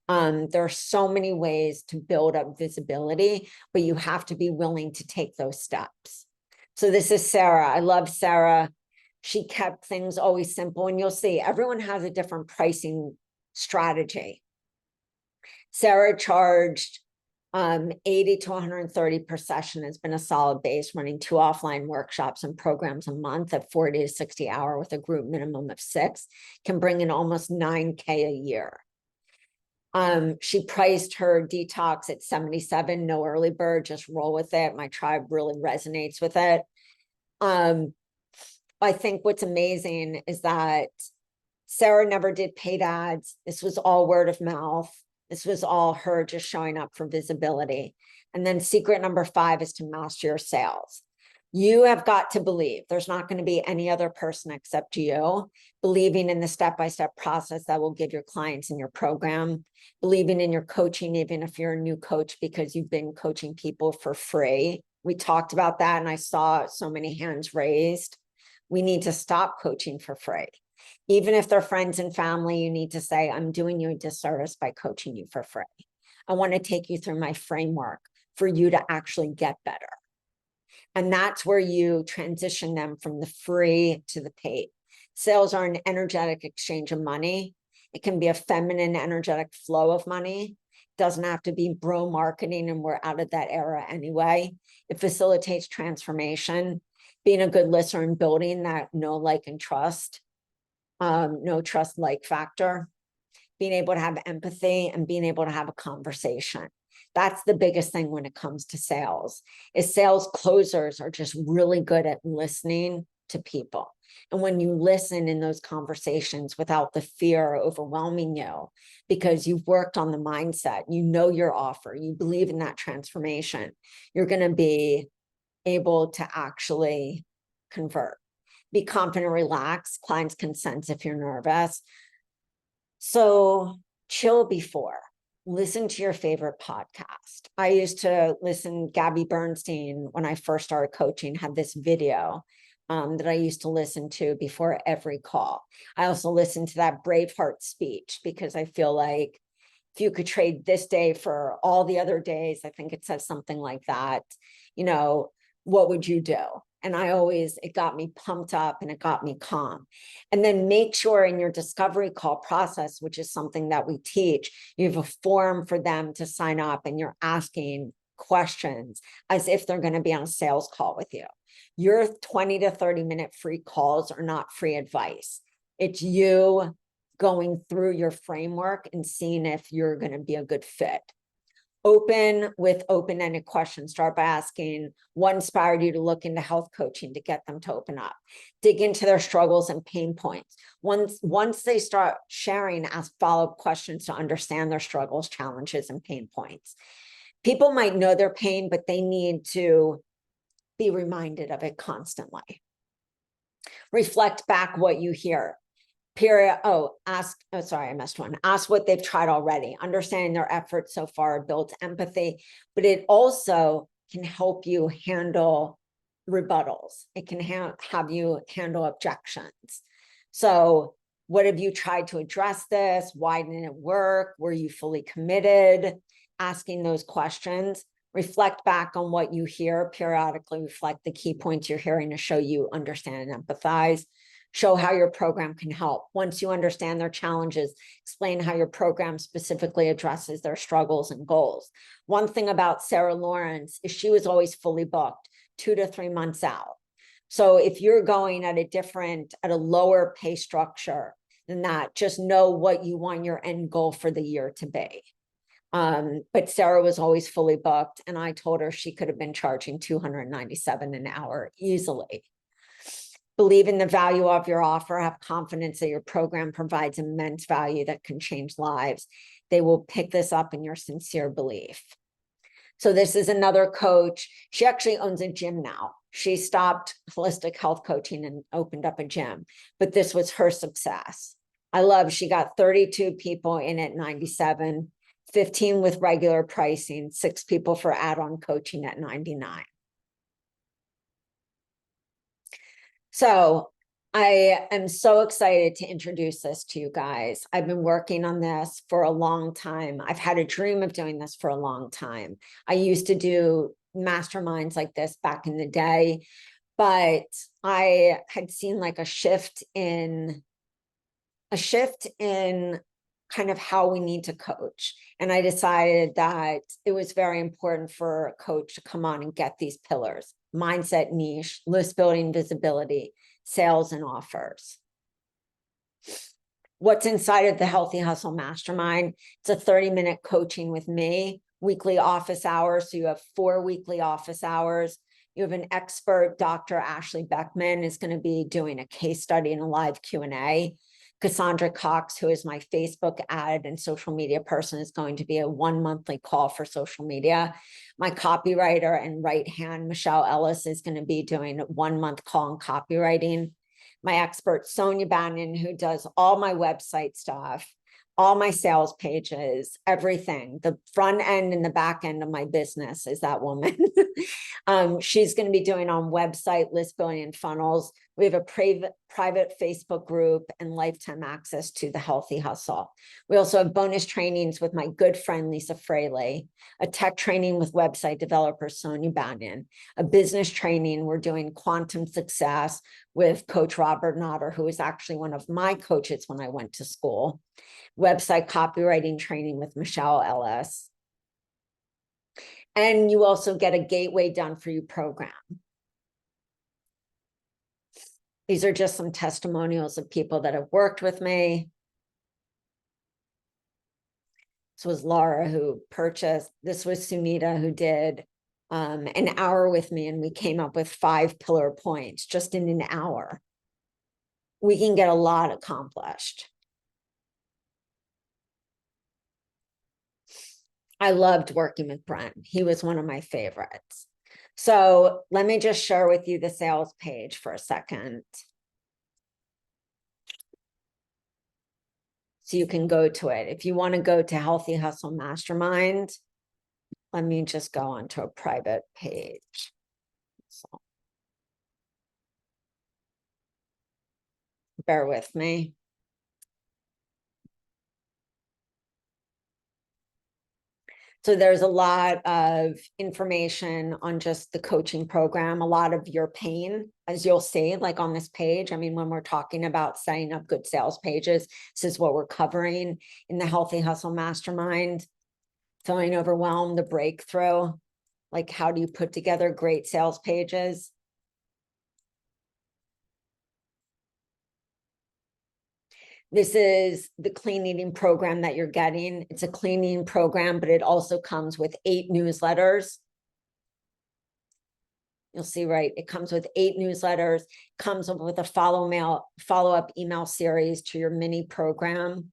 There are so many ways to build up visibility, but you have to be willing to take those steps. So this is Sarah. I love Sarah. She kept things always simple, and you'll see everyone has a different pricing strategy. Sarah charged 80 to 130 per session. Has been a solid base, running 2 offline workshops and programs a month at 40 to 60 hour with a group minimum of 6, can bring in almost 9K a year. She priced her detox at 77, no early bird, just roll with it. My tribe really resonates with it. I think what's amazing is that Sarah never did paid ads. This was all word of mouth. This was all her just showing up for visibility. And then secret number 5 is to master your sales. You have got to believe there's not going to be any other person except you, believing in the step-by-step process that will give your clients in your program, believing in your coaching, even if you're a new coach, because you've been coaching people for free. We talked about that, and I saw so many hands raised. We need to stop coaching for free. Even if they're friends and family, you need to say, I'm doing you a disservice by coaching you for free. I want to take you through my framework for you to actually get better. And that's where you transition them from the free to the paid. Sales are an energetic exchange of money. It can be a feminine, energetic flow of money. It doesn't have to be bro marketing, and we're out of that era anyway. It facilitates transformation, being a good listener and building that know, like, and trust. No trust like factor, being able to have empathy and being able to have a conversation. That's the biggest thing when it comes to sales, is sales closers are just really good at listening to people. And when you listen in those conversations without the fear overwhelming you, because you've worked on the mindset, you know your offer, you believe in that transformation, you're going to be able to actually convert. Be confident, relax. Clients can sense if you're nervous. So chill before. Listen to your favorite podcast. I used to listen, Gabby Bernstein, when I first started coaching, had this video that I used to listen to before every call. I also listened to that Braveheart speech, because I feel like if you could trade this day for all the other days, I think it says something like that, you know, what would you do? And it got me pumped up and it got me calm. And then make sure in your discovery call process, which is something that we teach, you have a form for them to sign up, and you're asking questions as if they're going to be on a sales call with you. Your 20 to 30-minute free calls are not free advice. It's you going through your framework and seeing if you're going to be a good fit. Open with open-ended questions. Start by asking what inspired you to look into health coaching to get them to open up. Dig into their struggles and pain points. Once they start sharing, ask follow-up questions to understand their struggles, challenges, and pain points. People might know their pain, but they need to be reminded of it constantly. Reflect back what you hear. I missed one. Ask what they've tried already. Understanding their efforts so far builds empathy, but it also can help you handle rebuttals. It can have you handle objections. So what have you tried to address this? Why didn't it work? Were you fully committed? Asking those questions. Reflect back on what you hear, periodically reflect the key points you're hearing to show you understand and empathize. Show how your program can help. Once you understand their challenges, explain how your program specifically addresses their struggles and goals. One thing about Sarah Lawrence is she was always fully booked 2 to 3 months out. So if you're going at a lower pay structure than that, just know what you want your end goal for the year to be. But Sarah was always fully booked, and I told her she could have been charging $297 an hour easily. Believe in the value of your offer, have confidence that your program provides immense value that can change lives. They will pick this up in your sincere belief. So this is another coach. She actually owns a gym now. She stopped holistic health coaching and opened up a gym, but this was her success. I love, she got 32 people in at 97, 15 with regular pricing, 6 people for add-on coaching at 99. So I am so excited to introduce this to you guys. I've been working on this for a long time. I've had a dream of doing this for a long time. I used to do masterminds like this back in the day, but I had seen like a shift in kind of how we need to coach. And I decided that it was very important for a coach to come on and get these pillars: mindset, niche, list building, visibility, sales, and offers. What's inside of the Healthy Hustle Mastermind? It's a 30-minute coaching with me, weekly office hours. So you have 4 weekly office hours. You have an expert, Dr. Ashley Beckman, is going to be doing a case study and a live Q&A. Cassandra Cox, who is my Facebook ad and social media person, is going to be a 1 monthly call for social media. My copywriter and right hand, Michelle Ellis, is going to be doing a 1 month call on copywriting. My expert, Sonia Bannon, who does all my website stuff, all my sales pages, everything, the front end and the back end of my business is that woman. She's going to be doing on website, list building, and funnels. We have a private Facebook group and lifetime access to the Healthy Hustle. We also have bonus trainings with my good friend, Lisa Fraley, a tech training with website developer, Sonia Bannon, a business training. We're doing quantum success with Coach Robert Notter, who was actually one of my coaches when I went to school. Website copywriting training with Michelle Ellis. And you also get a gateway done for you program. These are just some testimonials of people that have worked with me. This was Laura who purchased. This was Sunita who did an hour with me, and we came up with 5 pillar points just in an hour. We can get a lot accomplished. I loved working with Brent. He was one of my favorites. So let me just share with you the sales page for a second. So you can go to it. If you want to go to Healthy Hustle Mastermind, let me just go onto a private page. So bear with me. So there's a lot of information on just the coaching program, a lot of your pain, as you'll see, like on this page. I mean, when we're talking about setting up good sales pages, this is what we're covering in the Healthy Hustle Mastermind. Feeling overwhelmed, the breakthrough, like how do you put together great sales pages? This is the clean eating program that you're getting. It's a clean eating program, but it also comes with 8 newsletters. You'll see, right? It comes with 8 newsletters, comes with a follow-up email series to your mini program.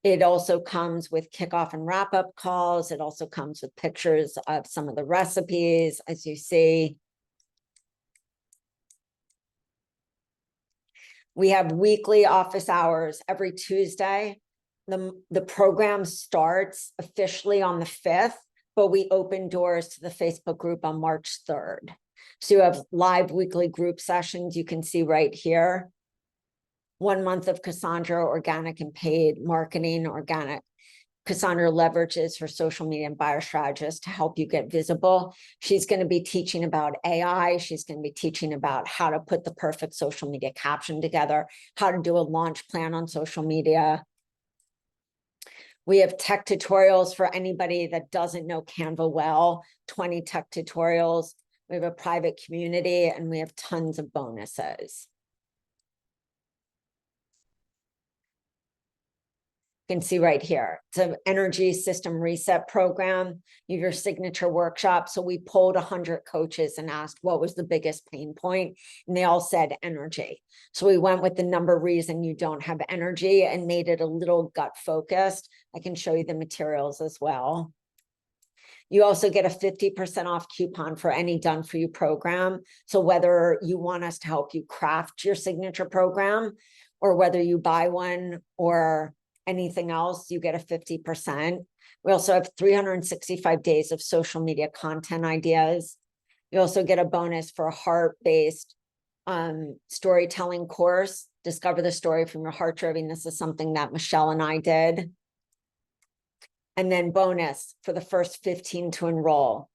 It also comes with kickoff and wrap-up calls. It also comes with pictures of some of the recipes, as you see. We have weekly office hours every Tuesday. The program starts officially on the 5th, but we open doors to the Facebook group on March 3rd. So you have live weekly group sessions. You can see right here. 1 month of Cassandra, organic and paid marketing, organic. Cassandra leverages her social media and buyer strategist to help you get visible. She's going to be teaching about AI. She's going to be teaching about how to put the perfect social media caption together, how to do a launch plan on social media. We have tech tutorials for anybody that doesn't know Canva well, 20 tech tutorials. We have a private community, and we have tons of bonuses. You can see right here, it's an energy system reset program. You have your signature workshop. So we polled 100 coaches and asked what was the biggest pain point, and they all said energy. So we went with the number reason you don't have energy and made it a little gut focused. I can show you the materials as well. You also get a 50% off coupon for any done for you program. So whether you want us to help you craft your signature program, or whether you buy one or anything else, you get a 50%. We also have 365 days of social media content ideas. You also get a bonus for a heart-based storytelling course. Discover the story from your heart driven. This is something that Michelle and I did. And then bonus for the first 15 to enroll.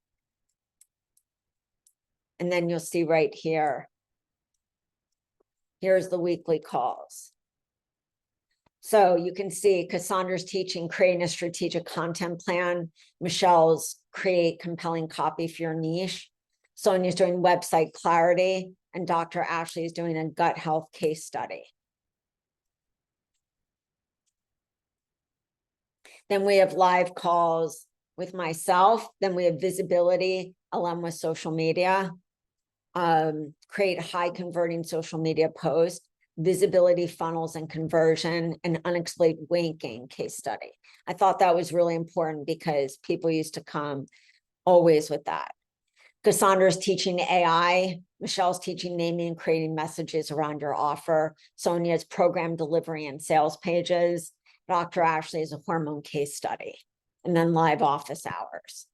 And then you'll see right here, here's the weekly calls. So you can see Cassandra's teaching, creating a strategic content plan. Michelle's create compelling copy for your niche. Sonia's doing website clarity, and Dr. Ashley is doing a gut health case study. Then we have live calls with myself. Then we have visibility, along with social media. Create high converting social media posts, visibility funnels and conversion, and unexplained winking case study. I thought that was really important because people used to come always with that. Cassandra's teaching AI. Michelle's teaching naming and creating messages around your offer. Sonia's program delivery and sales pages. Dr. Ashley is a hormone case study. And then live office hours.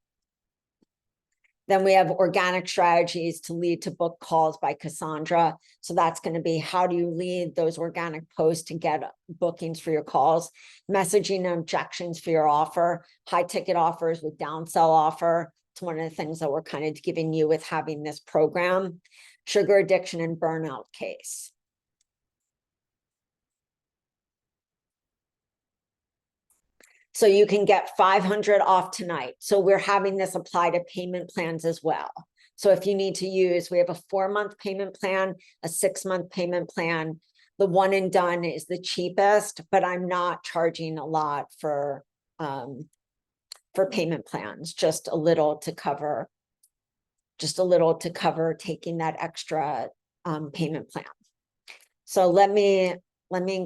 Then we have organic strategies to lead to book calls by Cassandra. So that's going to be, how do you lead those organic posts to get bookings for your calls, messaging and objections for your offer, high ticket offers with downsell offer. It's one of the things that we're kind of giving you with having this program. Sugar addiction and burnout case. So you can get 500 off tonight. So we're having this apply to payment plans as well. So if you need to use, we have a 4-month payment plan, a 6-month payment plan. The one and done is the cheapest, but I'm not charging a lot for payment plans, just a little to cover taking that extra payment plan. So let me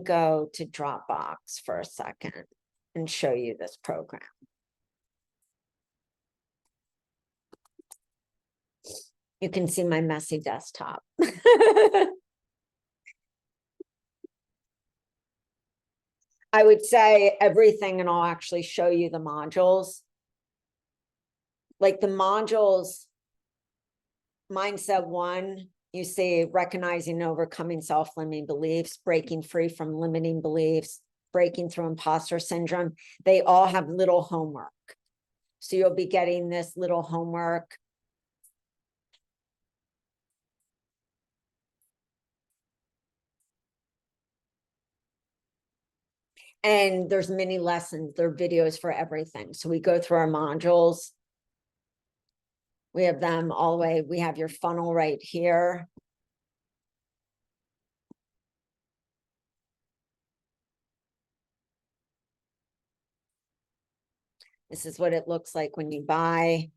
go to Dropbox for a second and show you this program. You can see my messy desktop. I would say everything, and I'll actually show you the modules. Like the modules, mindset 1, you see recognizing and overcoming self-limiting beliefs, breaking free from limiting beliefs, breaking through imposter syndrome. They all have little homework. So you'll be getting this little homework. And there's many lessons, there are videos for everything. So we go through our modules. We have them all the way. We have your funnel right here. This is what it looks like when you buy.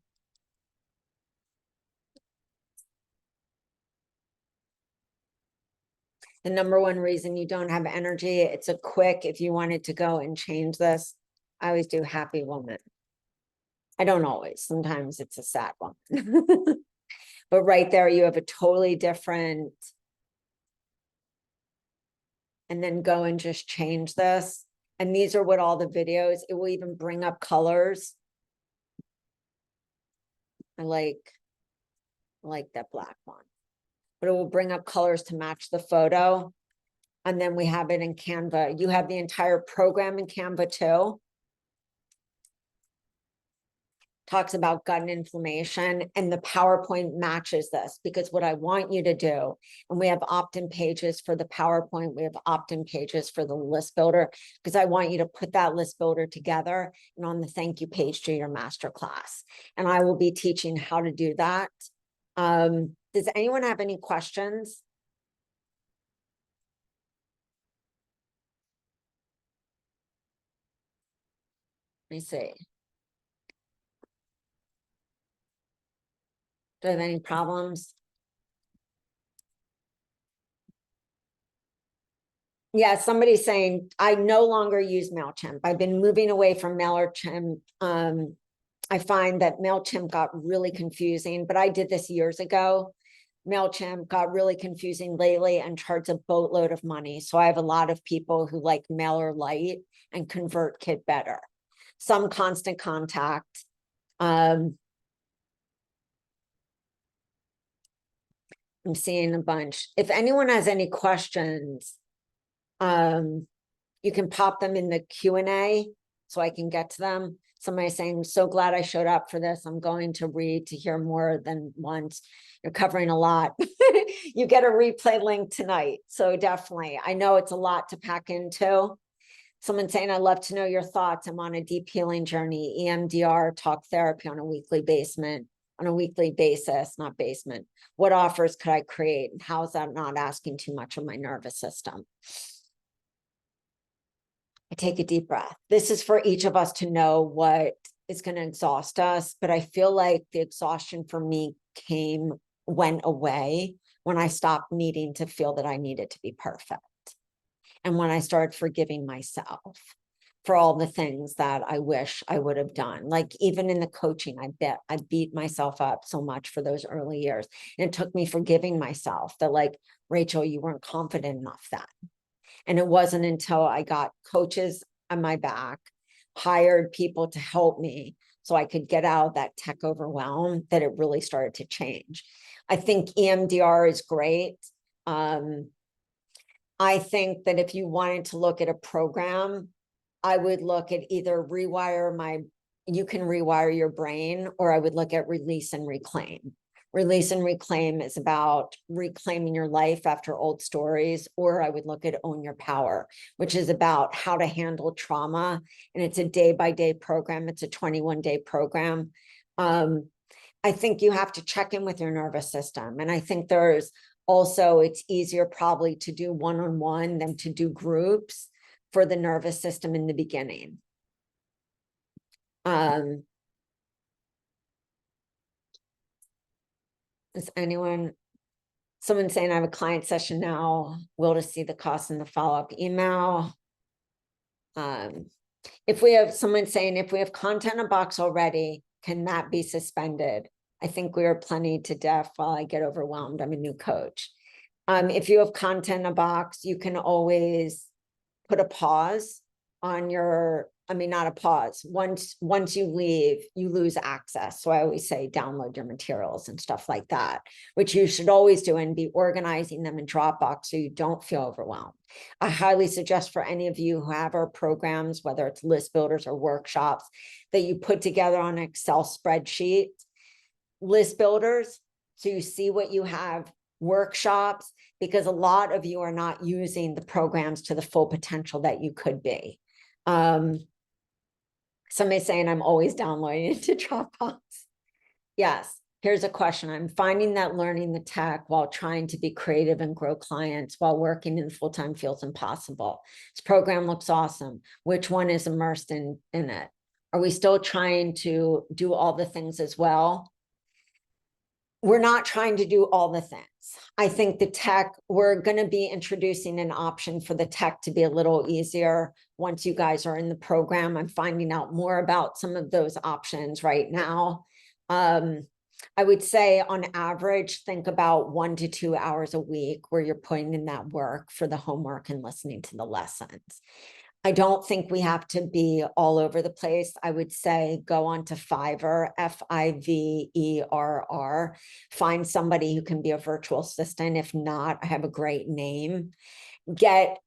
The number one reason you don't have energy, it's a quick, if you wanted to go and change this, I always do happy woman. I don't always, sometimes it's a sad one. But right there, you have a totally different, and then go and just change this. And these are what all the videos, it will even bring up colors. I like that black one, but it will bring up colors to match the photo. And then we have it in Canva. You have the entire program in Canva too. Talks about gut inflammation, and the PowerPoint matches this, because what I want you to do, and we have opt-in pages for the PowerPoint, we have opt-in pages for the list builder, because I want you to put that list builder together and on the thank you page to your masterclass. And I will be teaching how to do that. Does anyone have any questions? Let me see. Do I have any problems? Yeah, somebody's saying, I no longer use MailChimp. I've been moving away from MailChimp. I find that MailChimp got really confusing, but I did this years ago. MailChimp got really confusing lately and charged a boatload of money. So I have a lot of people who like MailerLite and ConvertKit better. Some Constant Contact. I'm seeing a bunch. If anyone has any questions, you can pop them in the Q&A so I can get to them. Somebody saying, so glad I showed up for this. I'm going to read to hear more than once. You're covering a lot. You get a replay link tonight. So definitely, I know it's a lot to pack into. Someone saying, I'd love to know your thoughts. I'm on a deep healing journey, EMDR, talk therapy on a weekly basis, not basement. What offers could I create? And how is that not asking too much of my nervous system? I take a deep breath. This is for each of us to know what is going to exhaust us. But I feel like the exhaustion for me went away when I stopped needing to feel that I needed to be perfect. And when I started forgiving myself for all the things that I wish I would have done. Like even in the coaching, I beat myself up so much for those early years. And it took me forgiving myself that, like, Rachel, you weren't confident enough then. And it wasn't until I got coaches on my back, hired people to help me so I could get out of that tech overwhelm, that it really started to change. I think EMDR is great. I think that if you wanted to look at a program, I would look at either you can rewire your brain, or I would look at Release and Reclaim. Release and Reclaim is about reclaiming your life after old stories, or I would look at Own Your Power, which is about how to handle trauma. And it's a day-by-day program. It's a 21-day program. I think you have to check in with your nervous system. And I think it's easier probably to do one-on-one than to do groups for the nervous system in the beginning. Is someone saying I have a client session now, will to see the cost in the follow-up email. Someone saying, if we have content in a box already, can that be suspended? I think we are plenty to death while I get overwhelmed. I'm a new coach. If you have content in a box, you can always put a pause on not a pause. Once you leave, you lose access. So I always say download your materials and stuff like that, which you should always do, and be organizing them in Dropbox so you don't feel overwhelmed. I highly suggest for any of you who have our programs, whether it's list builders or workshops, that you put together on an Excel spreadsheet list builders so you see what you have, workshops, because a lot of you are not using the programs to the full potential that you could be. Somebody's saying I'm always downloading into Dropbox. Yes. Here's a question. I'm finding that learning the tech while trying to be creative and grow clients while working in full-time feels impossible. This program looks awesome. Which one is immersed in it? Are we still trying to do all the things as well? We're not trying to do all the things. I think the tech, we're going to be introducing an option for the tech to be a little easier once you guys are in the program. I'm finding out more about some of those options right now. I would say on average, think about 1 to 2 hours a week where you're putting in that work for the homework and listening to the lessons. I don't think we have to be all over the place. I would say go on to Fiverr, Fiverr, find somebody who can be a virtual assistant. If not, I have a great name. get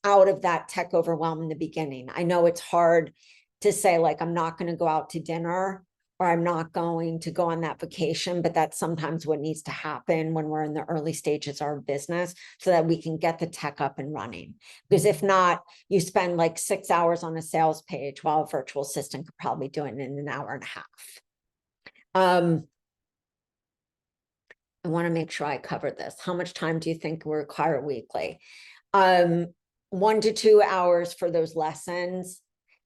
out of that tech overwhelm in the beginning. I know it's hard to say, like, I'm not going to go out to dinner or I'm not going to go on that vacation, but that's sometimes what needs to happen when we're in the early stages of our business so that we can get the tech up and running. Because if not, you spend like 6 hours on a sales page while a virtual assistant could probably do it in an hour and a half. I want to make sure I covered this. How much time do you think we require weekly? 1 to 2 hours for those lessons.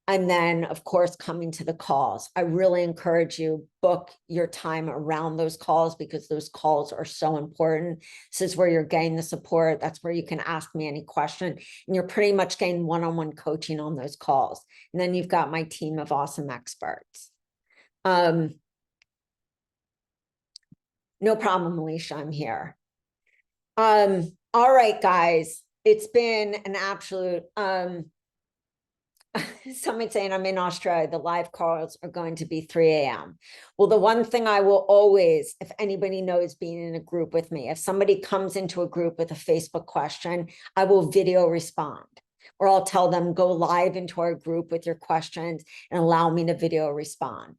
And then, of course, coming to the calls. I really encourage you, book your time around those calls because those calls are so important. This is where you're getting the support. That's where you can ask me any question. And you're pretty much getting one-on-one coaching on those calls. And then you've got my team of awesome experts. No problem, Alicia, I'm here. All right, guys, it's been an absolute, someone saying I'm in Australia, the live calls are going to be 3 a.m. Well, the one thing I will always, if anybody knows being in a group with me, if somebody comes into a group with a Facebook question, I will video respond, or I'll tell them go live into our group with your questions and allow me to video respond,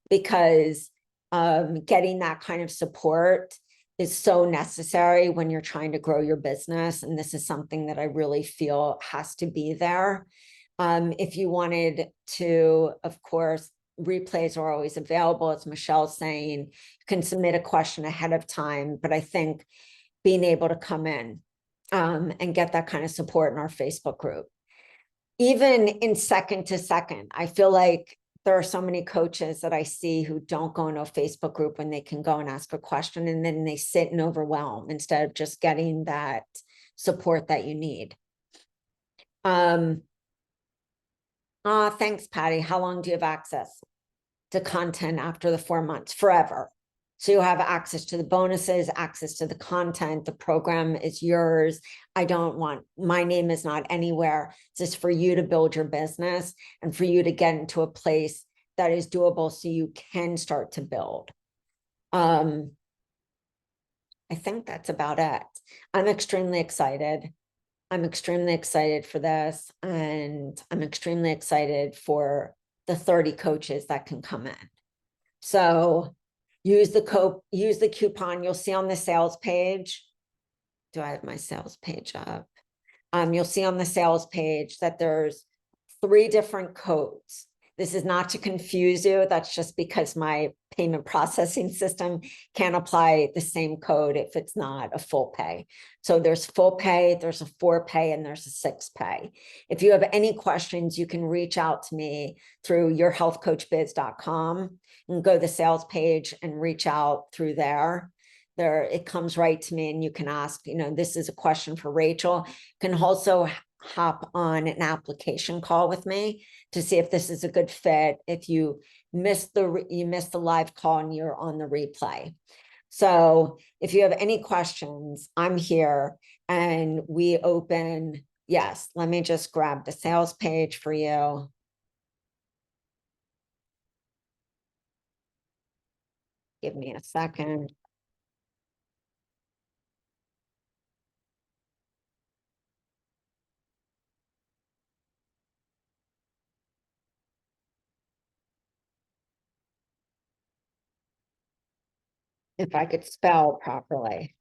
because getting that kind of support is so necessary when you're trying to grow your business. And this is something that I really feel has to be there. If you wanted to, of course, replays are always available. As Michelle's saying, you can submit a question ahead of time, but I think being able to come in and get that kind of support in our Facebook group, even in second to second, I feel like there are so many coaches that I see who don't go into a Facebook group when they can go and ask a question, and then they sit and overwhelm instead of just getting that support that you need. Thanks, Patty. How long do you have access to content after the 4 months? Forever. So you'll have access to the bonuses, access to the content. The program is yours. I don't want, my name is not anywhere. It's just for you to build your business and for you to get into a place that is doable so you can start to build. I think that's about it. I'm extremely excited. I'm extremely excited for this, and I'm extremely excited for the 30 coaches that can come in. So use the coupon. You'll see on the sales page. Do I have my sales page up? You'll see on the sales page that there's 3 different codes. This is not to confuse you. That's just because my payment processing system can't apply the same code if it's not a full pay. So there's full pay, there's a 4 pay, and there's a 6 pay. If you have any questions, you can reach out to me through yourhealthcoachbiz.com and go to the sales page and reach out through there. There, it comes right to me, and you can ask, this is a question for Rachel. You can also hop on an application call with me to see if this is a good fit. If you missed the live call and you're on the replay. So if you have any questions, I'm here, and we open. Yes, let me just grab the sales page for you. Give me a second. If I could spell properly.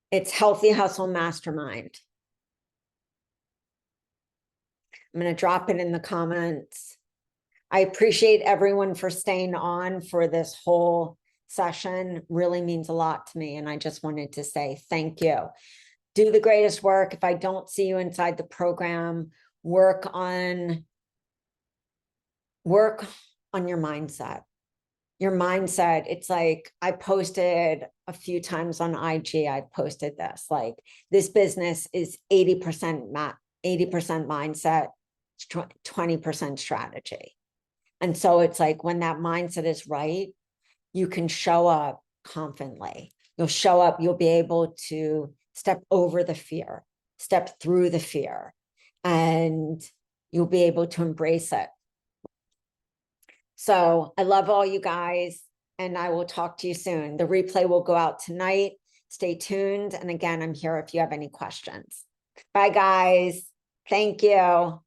It's Healthy Hustle Mastermind. I'm going to drop it in the comments. I appreciate everyone for staying on for this whole session. Really means a lot to me. And I just wanted to say thank you. Do the greatest work. If I don't see you inside the program, work on your mindset. Your mindset. It's like I posted a few times on IG. I posted this, like, this business is 80% mindset, 20% strategy. And so it's like when that mindset is right, you can show up confidently. You'll show up, you'll be able to step over the fear, step through the fear, and you'll be able to embrace it. So I love all you guys, and I will talk to you soon. The replay will go out tonight. Stay tuned. And again, I'm here if you have any questions. Bye, guys. Thank you.